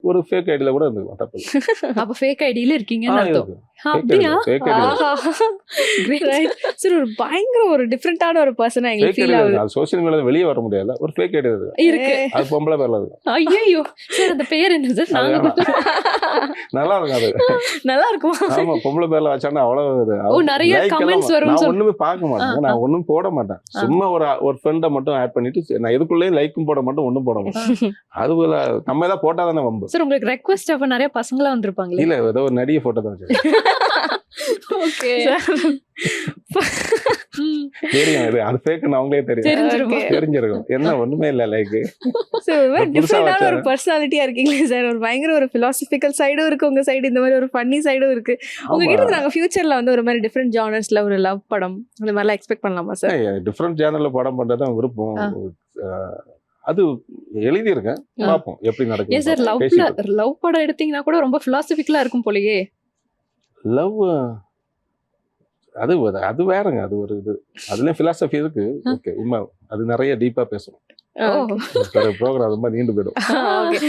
ஒரு ஃபேக் ஐடியில கூட இருந்துக்கலாம், தப்பு இல்லை. அப்ப ஃபேக் ஐடியில இருக்கீங்கன்னு அர்த்தம். இருக்கு. Fake அப்படியா? ID, fake ID. சார் ஒரு பயங்கர ஒரு டிஃப்ரெண்டான ஒரு பர்சனா எங்களுக்கு Fake ஃபீல் ID ஆகுது. அது சோசியல் மீடியால வெளியே வர முடியாது, ஒரு ஃபேக் ஐடி இருக்கு. இருக்கு. அது பொம்பளை பேர்ல இருக்கு. ஐயோ சார் அந்த பேர் என்ன சார்? அது நாங்க வேணாம். நல்லா இருக்கும் அது. நல்லா இருக்குமா? ஆமா, பொம்பளை பேர்ல வச்சானா அவ்வளவு இது. ஓ, நிறைய Like எல்லாம் comments வரும்னு நான் சொல்லு. ஒண்ணுமே பார்க்க மாட்டேன், நான் ஒண்ணும் போட மாட்டேன். சும்மா ஒரு ஃப்ரெண்டை மட்டும் ஆட் பண்ணிட்டு நான் எதுக்குள்ளேயும் லைக்கும் போட மாட்டேன், ஒண்ணும் போட மாட்டேன். அது நம்ம ஏதாவது போட்டா தானே வம்பு. சார் உங்களுக்கு ரெக்வெஸ்ட் அப்ப நிறைய பசங்களா வந்திருப்பாங்களே. இல்ல, ஏதோ ஒரு நடிகை போட்டோ தான் வச்சிருக்கேன். ஓகே. தெரியும், இது அது ஃபேக்குன்னு அவங்களே தெரியும், தெரிஞ்சிருமா? தெரிஞ்சிருக்கும். என்ன ஒண்ணுமே இல்ல லைக். சார் ஒரு மாதிரி புதுசா டிஃப்ரெண்டான வச்சா. ஒரு பர்சனாலிட்டியா இருக்கீங்களே சார். ஒரு பயங்கர ஒரு பிலாசபிக்கல் சைடும் இருக்கு உங்க சைடு, இந்த மாதிரி ஒரு ஃபன்னி சைடும் இருக்கு. உங்ககிட்ட இருந்து நாங்க ஃபியூச்சர்ல வந்து ஒரு மாதிரி டிஃப்ரெண்ட் ஜானர்ஸ்ல ஒரு லவ் படம் அந்த மாதிரிலாம் எக்ஸ்பெக்ட் பண்ணலாமா சார்? டிஃப்ரெண்ட் சேனல்ல படம் பண்றதுதான் விருப்பம். அது எழுதியிருக்கேன், பார்ப்போம் எப்படி ஏன் சார் நடக்கும். லவ் படம் எடுத்தீங்கன்னா கூட ரொம்ப பிலாசபிக்கலா இருக்கும் போலயே. லவ் அது அது வேறங்க, அது ஒரு இது, அதுலயும் பிலாசபி இருக்கு. ஓகே, உண்மை, அது நிறைய டீப்பா பேசணும். ப்ரோக்ராம் ரொம்ப நீண்டு போயிடும். ஓகே